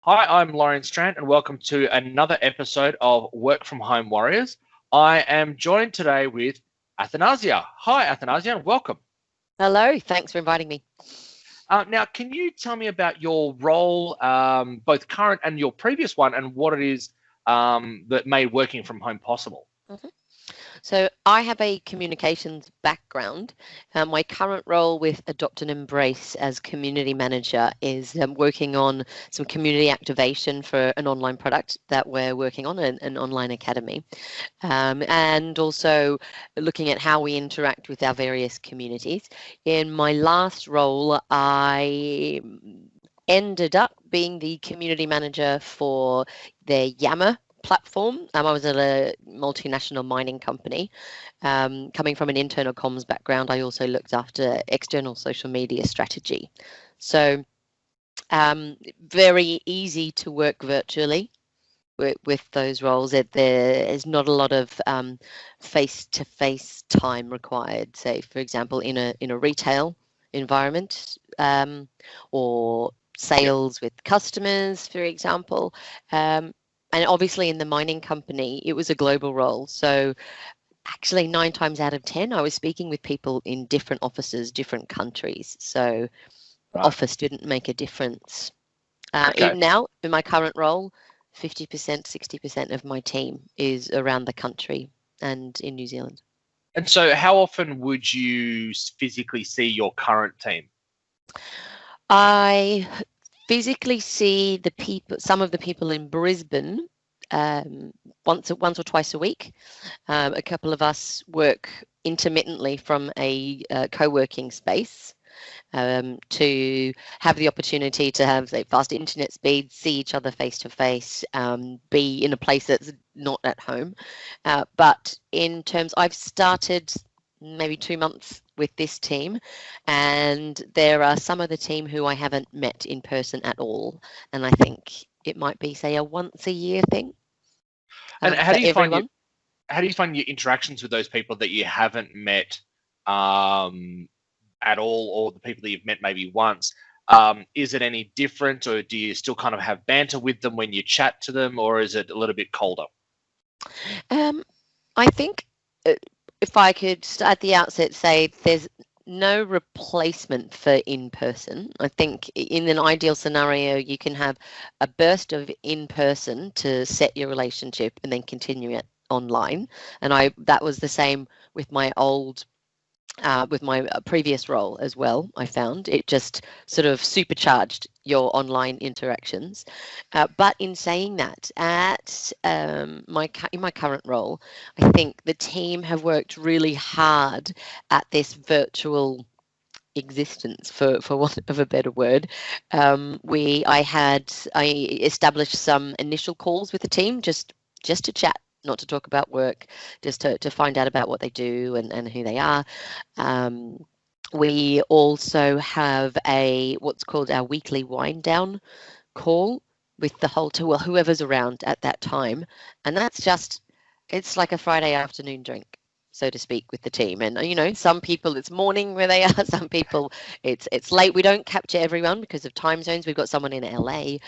Hi, I'm Loryan Strand, and welcome to another episode of Work from Home Warriors. I am joined today with Athanasia. Hi, Athanasia, and welcome. Hello, thanks for inviting me. Now, can you tell me about your role, both current and your previous one, and what it is that made working from home possible? Mhm. So I have a communications background. My current role with Adopt and Embrace as community manager is working on some community activation for an online product that we're working on, an online academy, and also looking at how we interact with our various communities. In my last role, I ended up being the community manager for their Yammer platform. I was at a multinational mining company. Coming from an internal comms background, I also looked after external social media strategy. So very easy to work virtually with those roles. There is not a lot of face-to-face time required. Say, for example, in a retail environment or sales with customers, for example. And obviously in the mining company, it was a global role. So actually 9 times out of 10, I was speaking with people in different offices, different countries. So the Right. office didn't make a difference. Okay. Now, in my current role, 50%, 60% of my team is around the country and in New Zealand. And so, how often would you physically see your current team? I physically see the people, some of the people in Brisbane, once or twice a week. A couple of us work intermittently from a co-working space to have the opportunity to have fast internet speeds, see each other face to face, be in a place that's not at home. But in terms, I've started maybe 2 months with this team, and there are some of the team who I haven't met in person at all, and I think it might be, say, a once a year thing And how for do you find everyone. your interactions with those people that you haven't met at all, or the people that you've met maybe once? Is it any different, or do you still kind of have banter with them when you chat to them, or is it a little bit colder? Um, I think if I could at the outset say there's no replacement for in person. I think in an ideal scenario, you can have a burst of in person to set your relationship and then continue it online. And that was the same with my previous role as well. I found it just sort of supercharged your online interactions. But in saying that, at in my current role, I think the team have worked really hard at this virtual existence, for want of a better word. I established some initial calls with the team just to chat, not to talk about work, just to find out about what they do and who they are. um, we also have what's called our weekly wind down call with the whole to well, whoever's around at that time, and it's like a Friday afternoon drink, so to speak, with the team. And some people it's morning where they are, some people it's late. We don't capture everyone because of time zones. We've got someone in LA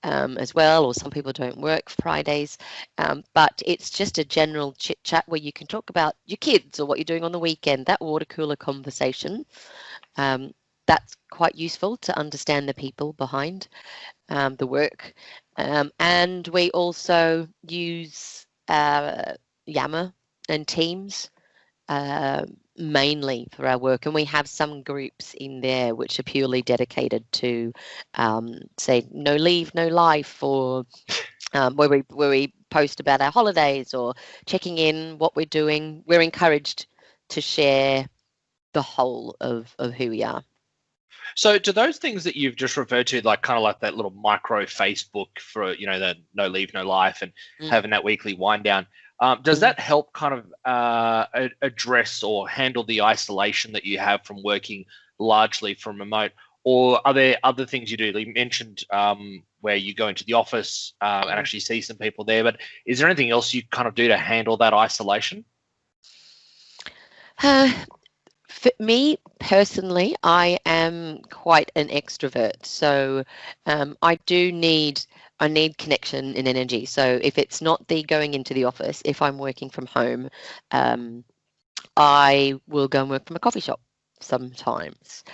as well, or some people don't work Fridays. But it's just a general chit chat where you can talk about your kids or what you're doing on the weekend. That water cooler conversation. Um, that's quite useful to understand the people behind the work. And we also use Yammer and Teams mainly for our work, and we have some groups in there which are purely dedicated to, say, no leave, no life, or where we post about our holidays or checking in what we're doing. We're encouraged to share the whole of who we are. So, do those things that you've just referred to, like kind of like that little micro Facebook for the no leave, no life, and Mm, having that weekly wind down, does mm. that help kind of address or handle the isolation that you have from working largely from remote? Or are there other things you do? You mentioned where you go into the office and Mm. actually see some people there, but is there anything else you kind of do to handle that isolation? Uh, For me personally, I am quite an extrovert, so I need connection and energy. So if it's not the going into the office, if I'm working from home, um, I will go and work from a coffee shop sometimes,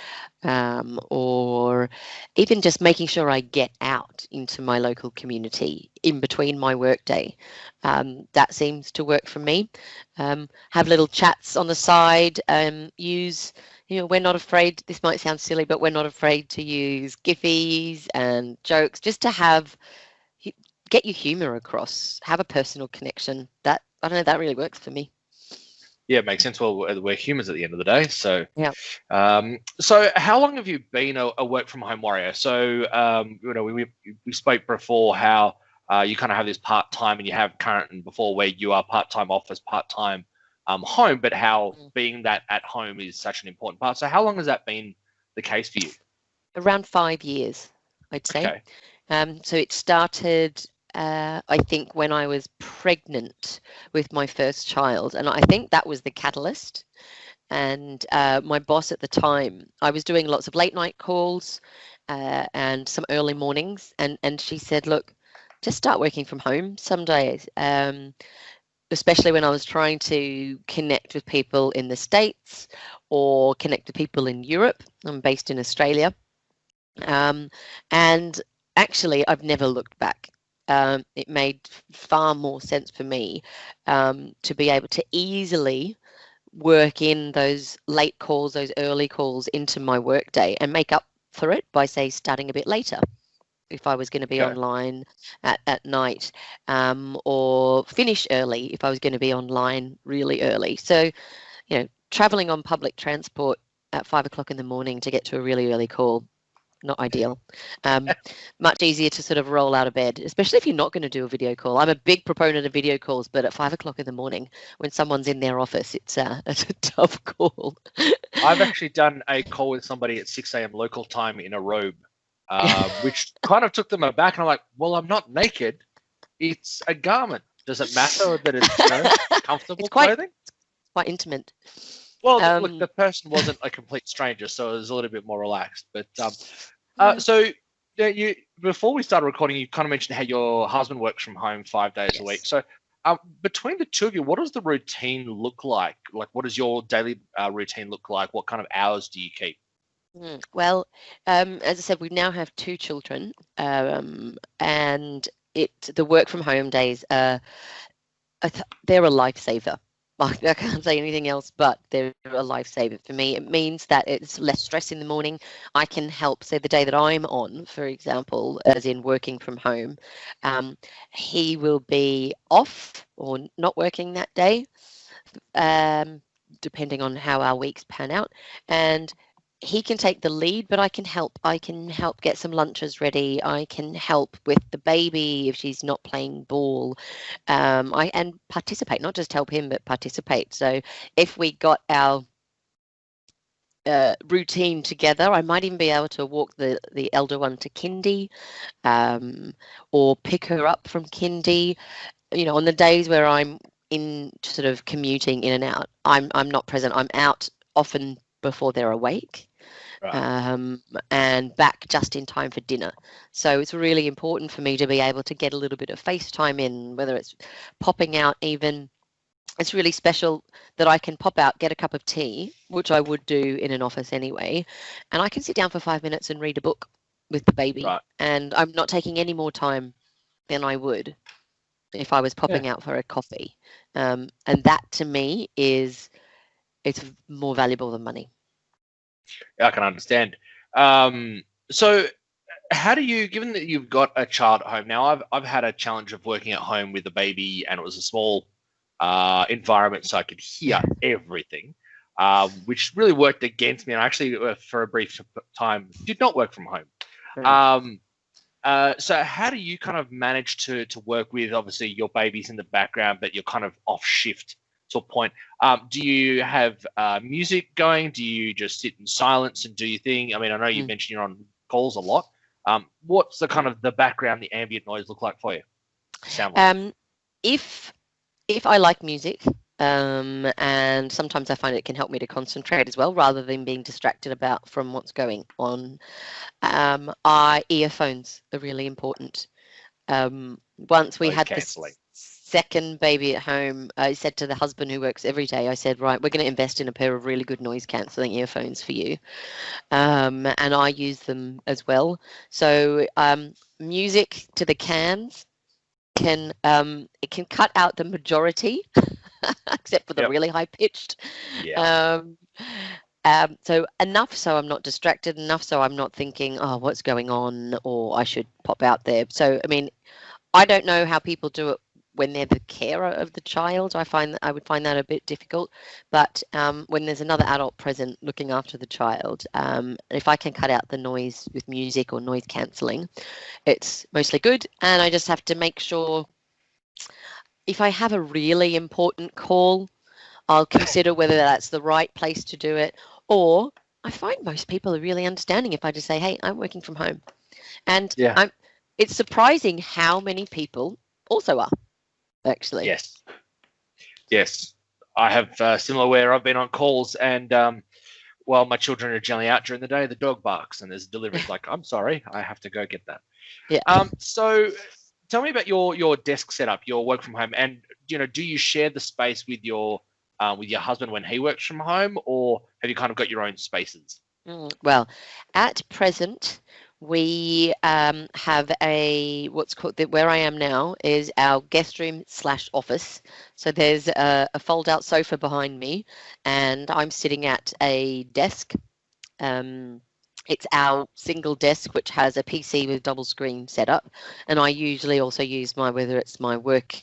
or even just making sure I get out into my local community in between my workday. That seems to work for me. Have little chats on the side. We're not afraid, this might sound silly, but we're not afraid to use giffies and jokes just to get your humor across, have a personal connection. That, I don't know, that really works for me. Yeah, it makes sense. Well, we're humans at the end of the day. So, Yeah. So how long have you been a work from home warrior? So, we spoke before how you kind of have this part time and you have current and before where you are part time office, part time home, but how being that at home is such an important part. So, how long has that been the case for you? Around 5 years, I'd say. Okay. So it started, I think, when I was pregnant with my first child, and I think that was the catalyst. And my boss at the time, I was doing lots of late night calls and some early mornings, and she said, "Look, just start working from home some days." Especially when I was trying to connect with people in the States or connect with people in Europe. I'm based in Australia. And actually, I've never looked back. It made far more sense for me to be able to easily work in those late calls, those early calls into my workday and make up for it by, say, starting a bit later if I was going to be online at night, or finish early if I was going to be online really early. So, traveling on public transport at 5 o'clock in the morning to get to a really early call, not ideal. Much easier to sort of roll out of bed, especially if you're not going to do a video call. I'm a big proponent of video calls, but at 5 o'clock in the morning when someone's in their office, it's a tough call. I've actually done a call with somebody at 6 a.m. local time in a robe, which kind of took them aback. And I'm like, well, I'm not naked. It's a garment. Does it matter that it's comfortable clothing? It's quite intimate. Well, look, the person wasn't a complete stranger, so it was a little bit more relaxed. But so you before we started recording, you kind of mentioned how your husband works from home 5 days a week. So between the two of you, what does the routine look like? Like, what does your daily routine look like? What kind of hours do you keep? Well, as I said, we now have 2 children, and the work from home days they're a lifesaver. I can't say anything else, but they're a lifesaver for me. It means that it's less stress in the morning. I can help. So the day that I'm on, for example, as in working from home, he will be off or not working that day, depending on how our weeks pan out. And he can take the lead, but I can help. I can help get some lunches ready. I can help with the baby if she's not playing ball. And participate, not just help him, but participate. So if we got our routine together, I might even be able to walk the elder one to kindy, or pick her up from kindy. On the days where I'm in sort of commuting in and out, I'm not present. I'm out often before they're awake. Right. And back just in time for dinner. So it's really important for me to be able to get a little bit of FaceTime in, whether it's popping out even. It's really special that I can pop out, get a cup of tea, which I would do in an office anyway, and I can sit down for 5 minutes and read a book with the baby. Right. And I'm not taking any more time than I would if I was popping out for a coffee. And that to me it's more valuable than money. I can understand. So how do you, given that you've got a child at home now, I've had a challenge of working at home with a baby, and it was a small environment, so I could hear everything, which really worked against me. And I actually, for a brief time, did not work from home. So how do you kind of manage to work with, obviously, your baby's in the background, but you're kind of off shift to a point? Do you have music going? Do you just sit in silence and do your thing? I mean, I know you mentioned you're on calls a lot. What's the kind of the background, the ambient noise look like for you? Sound like? If I like music, And sometimes I find it can help me to concentrate as well, rather than being distracted from what's going on. Earphones are really important. Once we Noise had cancelling. the second baby at home, I said to the husband who works every day, I said, right, we're going to invest in a pair of really good noise cancelling earphones for you. And I use them as well. So music to the cans can it can cut out the majority, except for the really high pitched. Yeah. So enough so I'm not distracted, enough so I'm not thinking, oh, what's going on, or I should pop out there. So, I mean, I don't know how people do it when they're the carer of the child. I would find that a bit difficult. But when there's another adult present looking after the child, if I can cut out the noise with music or noise cancelling, it's mostly good. And I just have to make sure if I have a really important call, I'll consider whether that's the right place to do it. Or I find most people are really understanding if I just say, hey, I'm working from home. And Yeah. it's surprising how many people also are, actually. Yes. Yes. I have similar where I've been on calls and while my children are generally out during the day, the dog barks and there's a delivery. It's like, I'm sorry, I have to go get that. Yeah. So tell me about your desk setup, your work from home, and do you share the space with your husband when he works from home, or have you kind of got your own spaces? Well, at present, we have what's called where I am now is our guest room / office. So there's a fold-out sofa behind me, and I'm sitting at a desk. It's our single desk, which has a PC with double screen setup, and I usually also use whether it's my work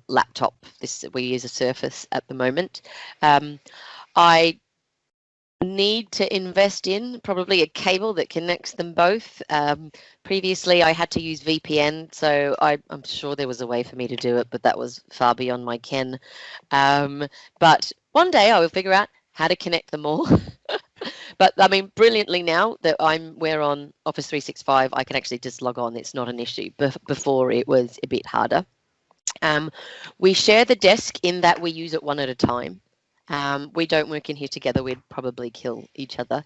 laptop. We use a Surface at the moment. I need to invest in probably a cable that connects them both. Previously, I had to use VPN, so I'm sure there was a way for me to do it, but that was far beyond my ken. But one day I will figure out how to connect them all. But I mean, brilliantly now that we're on Office 365, I can actually just log on. It's not an issue. Before it was a bit harder. We share the desk in that we use it one at a time. We don't work in here together. We'd probably kill each other.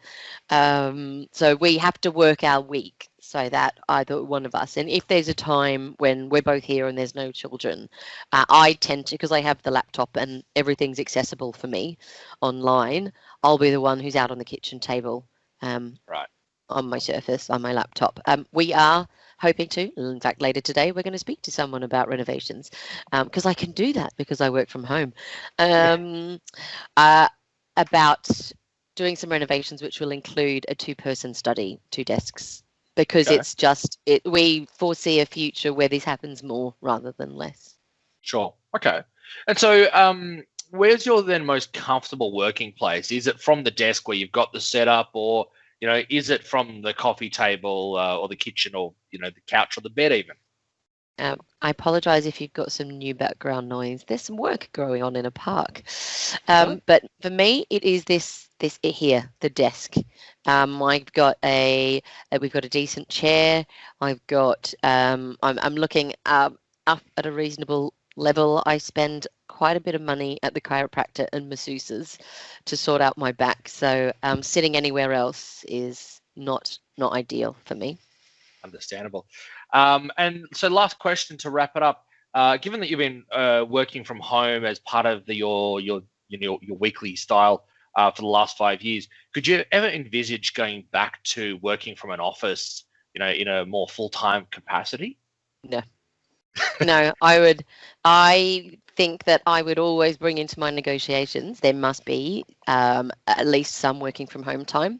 So we have to work our week so that either one of us, and if there's a time when we're both here and there's no children, I tend to, because I have the laptop and everything's accessible for me online, I'll be the one who's out on the kitchen table Right. on my Surface, on my laptop. We are hoping to, in fact, later today, we're going to speak to someone about renovations because I can do that because I work from home. About doing some renovations, which will include a 2-person study, 2 desks, because it's just we foresee a future where this happens more rather than less. Sure. Okay. And so where's your then most comfortable working place? Is it from the desk where you've got the setup, or is it from the coffee table or the kitchen, or the couch or the bed even? I apologize if you've got some new background noise. There's some work going on in a park. But for me, it is this here, the desk. We've got a decent chair. I've got I'm looking up at a reasonable level. I spend quite a bit of money at the chiropractor and masseuses to sort out my back. So sitting anywhere else is not ideal for me. Understandable. And so last question to wrap it up. Given that you've been working from home as part of your weekly style for the last 5 years, could you ever envisage going back to working from an office, in a more full-time capacity? No. No, I think that I would always bring into my negotiations, there must be at least some working from home time.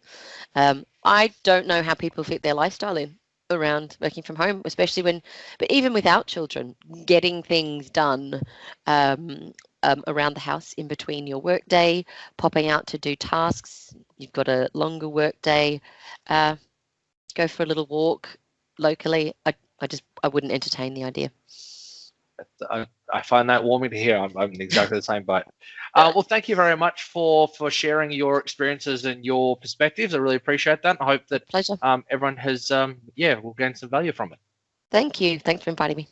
I don't know how people fit their lifestyle in around working from home, especially but even without children, getting things done around the house in between your work day, popping out to do tasks. You've got a longer work day, go for a little walk locally. I wouldn't entertain the idea. I find that warming to hear. I'm in exactly the same boat. Well, thank you very much for sharing your experiences and your perspectives. I really appreciate that. I hope that Pleasure. Everyone has will gain some value from it. Thank you. Thanks for inviting me.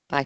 Bye.